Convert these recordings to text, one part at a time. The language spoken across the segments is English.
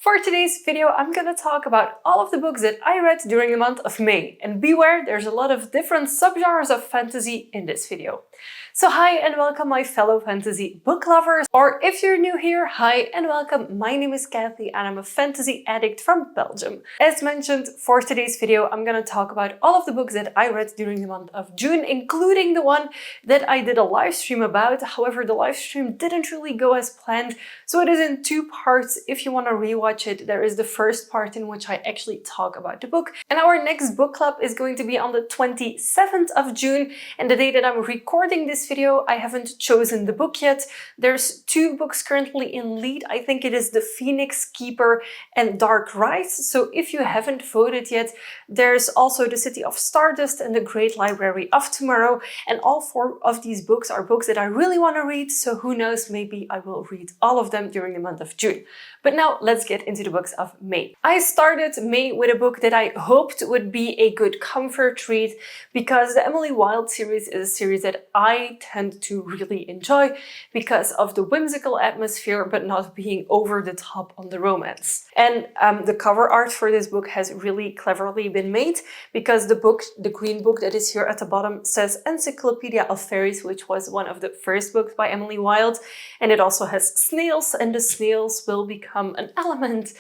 For today's video, I'm gonna talk about all of the books that I read during the month of May. And beware, there's a lot of different subgenres of fantasy in this video. So hi and welcome my fellow fantasy book lovers, or if you're new here, hi and welcome. My name is Kaylie and I'm a fantasy addict from Belgium. As mentioned, for today's video, I'm gonna talk about all of the books that I read during the month of June, including the one that I did a live stream about. However, the live stream didn't really go as planned, so it is in two parts. If you want to rewatch it, there is the first part in which I actually talk about the book. And our next book club is going to be on the 27th of June, and the day that I'm recording this video, I haven't chosen the book yet. There's two books currently in lead. I think it is The Phoenix Keeper and Dark Rise. So if you haven't voted yet, there's also The City of Stardust and The Great Library of Tomorrow. And all four of these books are books that I really want to read. So who knows, maybe I will read all of them during the month of June. But now let's get into the books of May. I started May with a book that I hoped would be a good comfort read because the Emily Wilde series is a series that I tend to really enjoy because of the whimsical atmosphere but not being over the top on the romance. And the cover art for this book has really cleverly been made because the green book that is here at the bottom says Encyclopedia of Fairies, which was one of the first books by Emily Wilde, and it also has snails, and the snails will become an element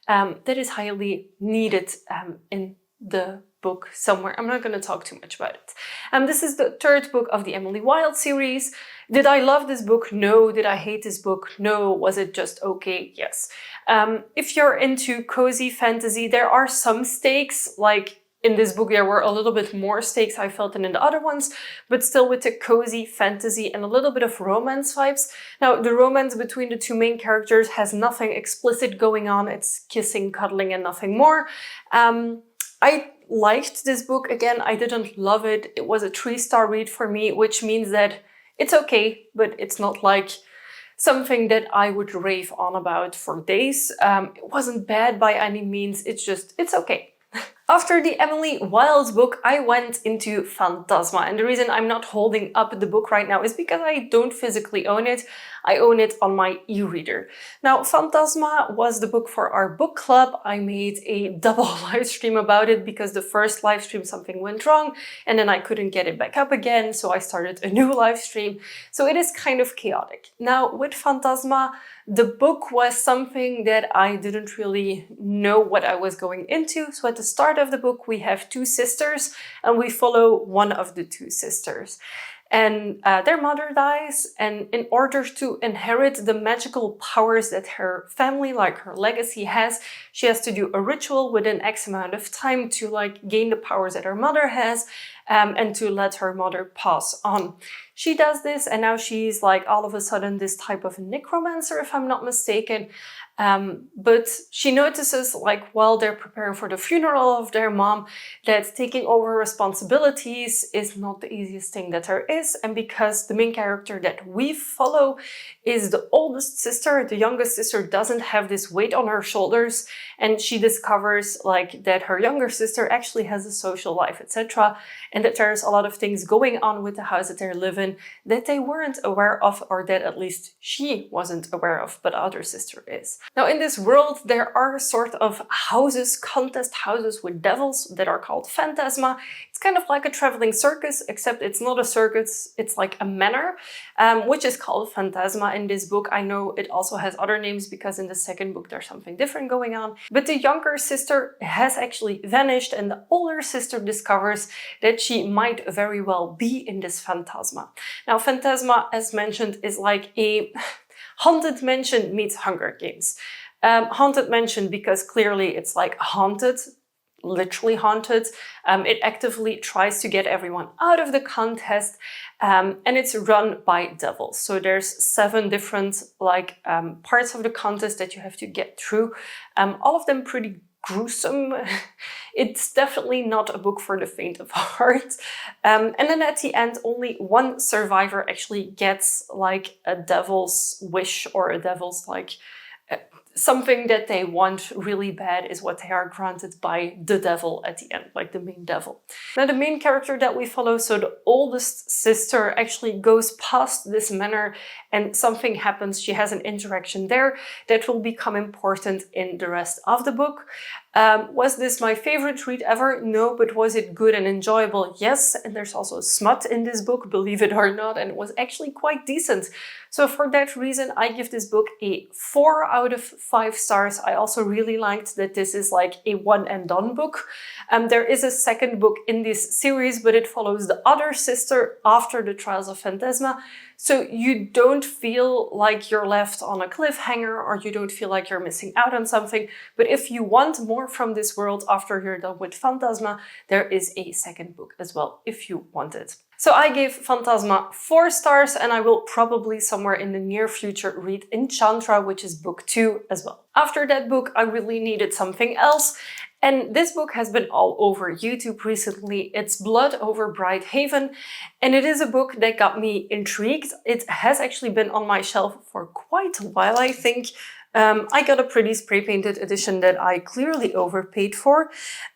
that is highly needed in the book somewhere. I'm not going to talk too much about it. This is the third book of the Emily Wilde series. Did I love this book? No. Did I hate this book? No. Was it just okay? Yes. If you're into cozy fantasy, there are some stakes, like in this book there were a little bit more stakes I felt than in the other ones, but still with the cozy fantasy and a little bit of romance vibes. Now, the romance between the two main characters has nothing explicit going on. It's kissing, cuddling, and nothing more. I liked this book. Again, I didn't love it. It was a 3-star read for me, which means that it's okay, but it's not like something that I would rave on about for days. It wasn't bad by any means. It's okay. After the Emily Wilde book, I went into Phantasma, and the reason I'm not holding up the book right now is because I don't physically own it. I own it on my e-reader. Now, Phantasma was the book for our book club. I made a double live stream about it because the first live stream something went wrong and then I couldn't get it back up again, so I started a new live stream. So it is kind of chaotic. Now, with Phantasma, the book was something that I didn't really know what I was going into. So at the start of the book, we have two sisters and we follow one of the two sisters. And their mother dies, and in order to inherit the magical powers that her family, like her legacy, has, she has to do a ritual within X amount of time to gain the powers that her mother has, and to let her mother pass on. She does this, and now she's all of a sudden this type of necromancer, if I'm not mistaken. But she notices, while they're preparing for the funeral of their mom, that taking over responsibilities is not the easiest thing that there is. And because the main character that we follow is the oldest sister, the youngest sister doesn't have this weight on her shoulders, and she discovers that her younger sister actually has a social life, etc., and that there's a lot of things going on with the house that they live in that they weren't aware of, or that at least she wasn't aware of, but the other sister is. Now, in this world, there are sort of houses, contest houses with devils that are called Phantasma. It's kind of like a traveling circus, except it's not a circus, it's like a manor, which is called Phantasma in this book. I know it also has other names because in the second book there's something different going on. But the younger sister has actually vanished, and the older sister discovers that she might very well be in this Phantasma. Now, Phantasma, as mentioned, is like a Haunted Mansion meets Hunger Games. Haunted Mansion because clearly it's haunted, literally haunted. It actively tries to get everyone out of the contest, and it's run by devils. So there's 7 different parts of the contest that you have to get through. All of them pretty gruesome. It's definitely not a book for the faint of heart. And then at the end, only one survivor actually gets a devil's wish or a devil's something that they want really bad is what they are granted by the devil at the end, like the main devil. Now the main character that we follow, so the oldest sister, actually goes past this manor and something happens. She has an interaction there that will become important in the rest of the book. Was this my favorite read ever? No, but was it good and enjoyable? Yes, and there's also smut in this book, believe it or not, and it was actually quite decent. So for that reason, I give this book a 4 out of 5 stars. I also really liked that this is like a one and done book. There is a second book in this series, but it follows the other sister after the Trials of Phantasma. So you don't feel like you're left on a cliffhanger, or you don't feel like you're missing out on something. But if you want more from this world after you're done with Phantasma, there is a second book as well, if you want it. So I gave Phantasma 4 stars, and I will probably somewhere in the near future read Enchantra, which is book 2 as well. After that book, I really needed something else. And this book has been all over YouTube recently. It's Blood over Bright Haven, and it is a book that got me intrigued. It has actually been on my shelf for quite a while, I think. I got a pretty spray-painted edition that I clearly overpaid for.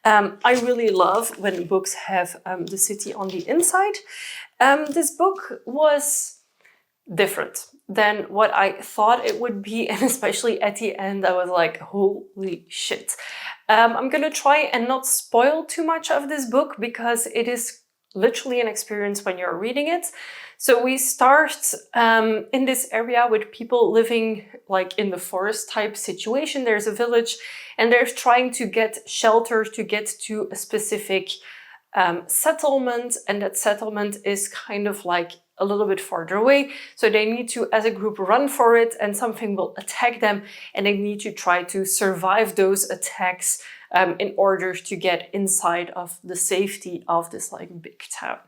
I really love when books have the city on the inside. This book was different than what I thought it would be, and especially at the end I was like, holy shit. I'm gonna try and not spoil too much of this book because it is literally an experience when you're reading it. So we start in this area with people living like in the forest type situation. There's a village and they're trying to get shelter to get to a specific settlement, and that settlement is kind of like a little bit farther away. So they need to, as a group, run for it, and something will attack them, and they need to try to survive those attacks in order to get inside of the safety of this like big town.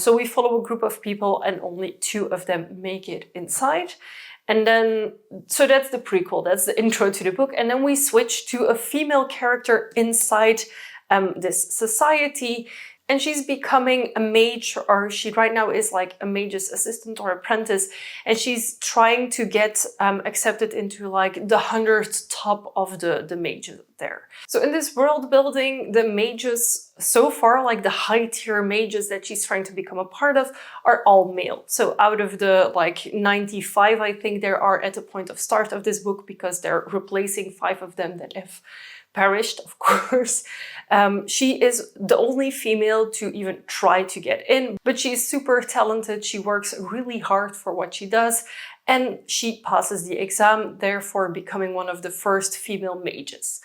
So we follow a group of people and only 2 of them make it inside. And then, so that's the prequel, that's the intro to the book. And then we switch to a female character inside this society, and she's becoming a mage, or she right now is like a mage's assistant or apprentice, and she's trying to get accepted into like the 100th top of the mages there. So in this world building, the mages so far, like the high tier mages that she's trying to become a part of, are all male. So out of the like 95, I think there are at the point of start of this book, because they're replacing 5 of them that have perished, of course. She is the only female to even try to get in, but she's super talented. She works really hard for what she does, and she passes the exam, therefore becoming one of the first female mages.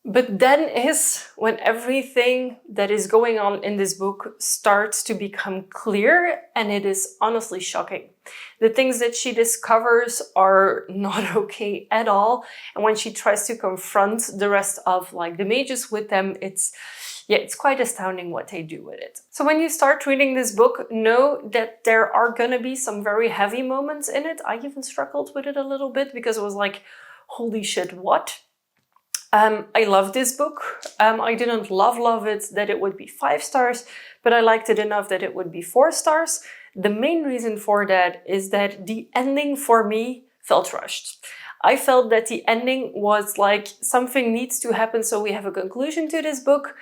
But then is when everything that is going on in this book starts to become clear, and it is honestly shocking. The things that she discovers are not okay at all, and when she tries to confront the rest of like the mages with them, it's quite astounding what they do with it. So when you start reading this book, know that there are gonna be some very heavy moments in it. I even struggled with it a little bit because it was like, holy shit, what? I love this book. I didn't love it that it would be 5 stars, but I liked it enough that it would be 4 stars. The main reason for that is that the ending for me felt rushed. I felt that the ending was like something needs to happen so we have a conclusion to this book,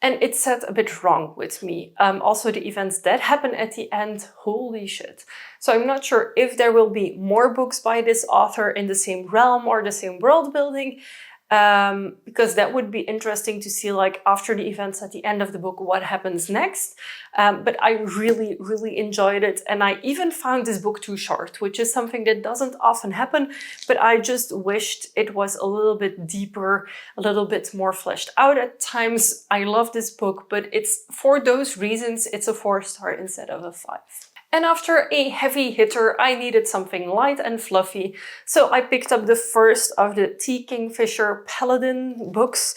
and it set a bit wrong with me. Also the events that happen at the end, holy shit. So I'm not sure if there will be more books by this author in the same realm or the same world building. Because that would be interesting to see, like, after the events at the end of the book, what happens next. But I really enjoyed it, and I even found this book too short, which is something that doesn't often happen, but I just wished it was a little bit deeper, a little bit more fleshed out at times. I love this book, but it's, for those reasons, it's a 4 star instead of a 5. And after a heavy hitter, I needed something light and fluffy, so I picked up the first of the Kingfisher Paladin books.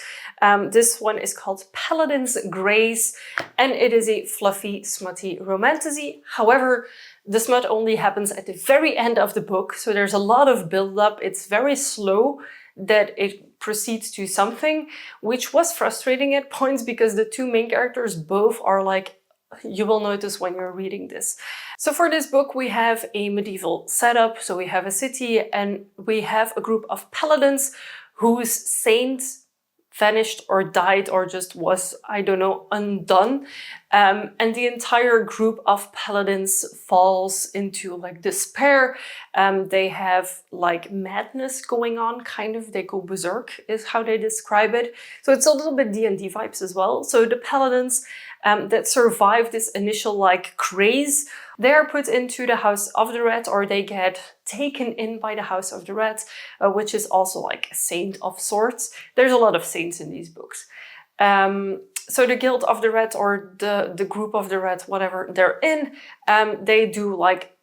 This one is called Paladins Grace, and it is a fluffy, smutty romantasy. However, the smut only happens at the very end of the book, so there's a lot of build-up. It's very slow that it proceeds to something, which was frustrating at points because the 2 main characters both are like you will notice when you're reading this. So for this book, we have a medieval setup. So we have a city and we have a group of paladins whose saint vanished or died or just was, I don't know, undone. And the entire group of paladins falls into like despair. They have like madness going on, kind of. They go berserk is how they describe it. So it's a little bit D&D vibes as well. So the paladins that survive this initial like craze, they're put into the House of the Red, or they get taken in by the House of the Red, which is also like a saint of sorts. There's a lot of saints in these books. So the Guild of the Red, or the Group of the Red, whatever they're in, they do like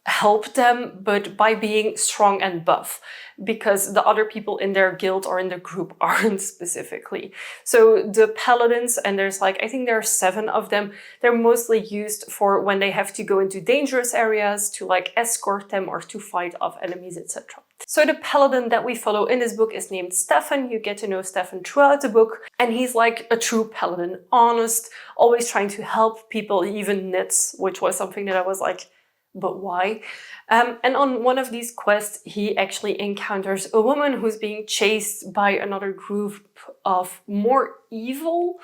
help them, but by being strong and buff, because the other people in their guild or in the group aren't specifically. So the paladins, and there's like, I think there are 7 of them, they're mostly used for when they have to go into dangerous areas to like escort them or to fight off enemies, etc. So the paladin that we follow in this book is named Stefan. You get to know Stefan throughout the book, and he's like a true paladin, honest, always trying to help people, he even knits, which was something that I was like, but why? And on one of these quests, he actually encounters a woman who's being chased by another group of more evil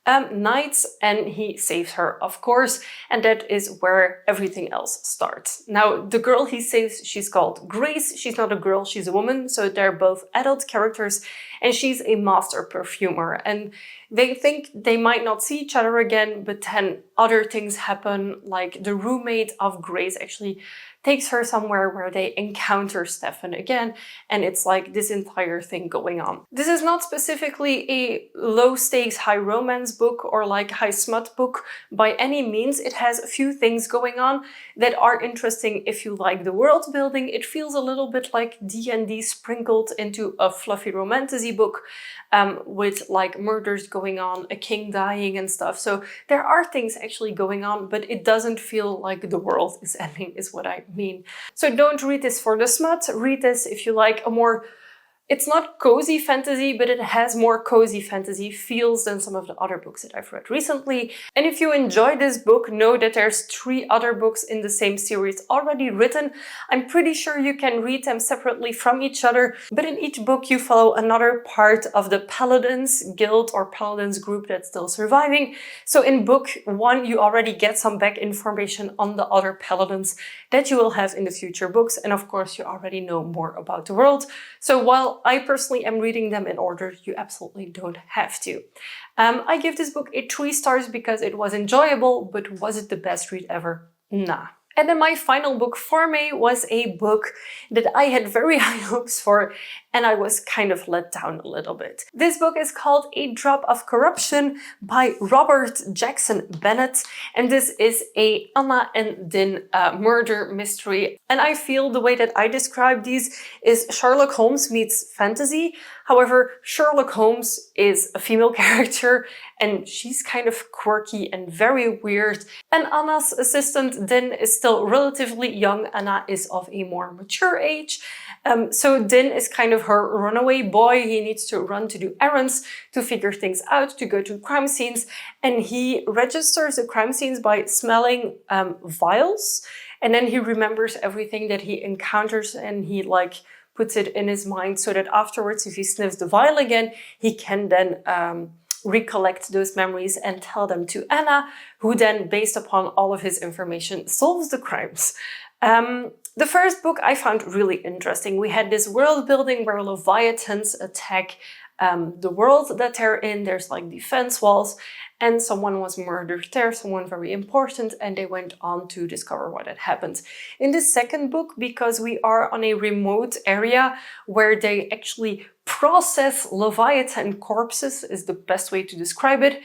knights, and he saves her, of course, and that is where everything else starts. Now, the girl he saves, she's called Grace. She's not a girl, she's a woman, so they're both adult characters, and she's a master perfumer, and they think they might not see each other again, but then other things happen, like the roommate of Grace actually takes her somewhere where they encounter Stefan again, and it's like this entire thing going on. This is not specifically a low-stakes, high-romance book or like high-smut book by any means. It has a few things going on that are interesting if you like the world building. It feels a little bit like D&D sprinkled into a fluffy romantasy book, with like murders going on, a king dying and stuff. So there are things actually going on, but it doesn't feel like the world is ending, is what I mean. So don't read this for the smut. Read this if you like a more, it's not cozy fantasy, but it has more cozy fantasy feels than some of the other books that I've read recently. And if you enjoy this book, know that there's 3 other books in the same series already written. I'm pretty sure you can read them separately from each other, but in each book you follow another part of the Paladins Guild or Paladins group that's still surviving. So in book 1, you already get some back information on the other Paladins that you will have in the future books. And of course, you already know more about the world. So while I personally am reading them in order, you absolutely don't have to. I give this book a 3 stars because it was enjoyable, but was it the best read ever? Nah. And then my final book for May was a book that I had very high hopes for, and I was kind of let down a little bit. This book is called A Drop of Corruption by Robert Jackson Bennett, and this is a Anna and Din murder mystery. And I feel the way that I describe these is Sherlock Holmes meets fantasy. However, Sherlock Holmes is a female character and she's kind of quirky and very weird. And Anna's assistant Din is still relatively young. Anna is of a more mature age. So Din is kind of her runaway boy. He needs to run to do errands, to figure things out, to go to crime scenes. And he registers the crime scenes by smelling vials. And then he remembers everything that he encounters and he like puts it in his mind so that afterwards, if he sniffs the vial again, he can then recollect those memories and tell them to Anna, who then, based upon all of his information, solves the crimes. The first book I found really interesting. We had this world building where Leviathans attack the world that they're in. There's like defense walls, and someone was murdered there, someone very important, and they went on to discover what had happened. In the second book, because we are on a remote area where they actually process Leviathan corpses, is the best way to describe it,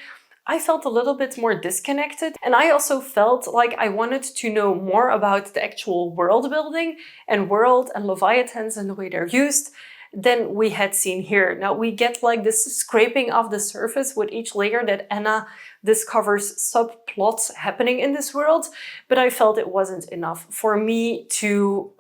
I felt a little bit more disconnected, and I also felt like I wanted to know more about the actual world building and world and Leviathans and the way they're used than we had seen here. Now we get like this scraping of the surface with each layer that Anna discovers subplots happening in this world, but I felt it wasn't enough for me to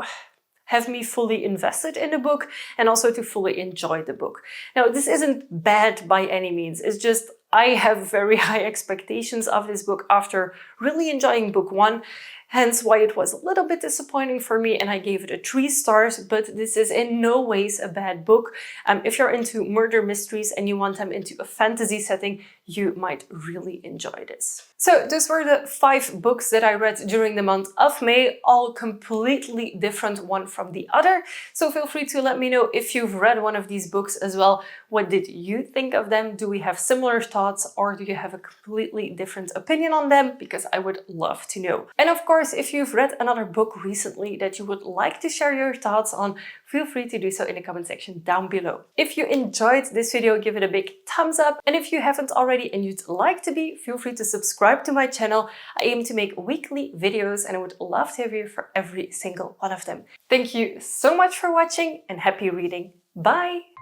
have me fully invested in the book and also to fully enjoy the book. Now, this isn't bad by any means. It's just I have very high expectations of this book after really enjoying book 1, hence why it was a little bit disappointing for me and I gave it a 3 stars, but this is in no ways a bad book. If you're into murder mysteries and you want them into a fantasy setting, you might really enjoy this. So those were the 5 books that I read during the month of May, all completely different one from the other. So feel free to let me know if you've read one of these books as well. What did you think of them? Do we have similar thoughts or do you have a completely different opinion on them? Because I would love to know. And of course, if you've read another book recently that you would like to share your thoughts on, feel free to do so in the comment section down below. If you enjoyed this video, give it a big thumbs up. And if you haven't already and you'd like to be, feel free to subscribe to my channel. I aim to make weekly videos and I would love to have you for every single one of them. Thank you so much for watching and happy reading. Bye!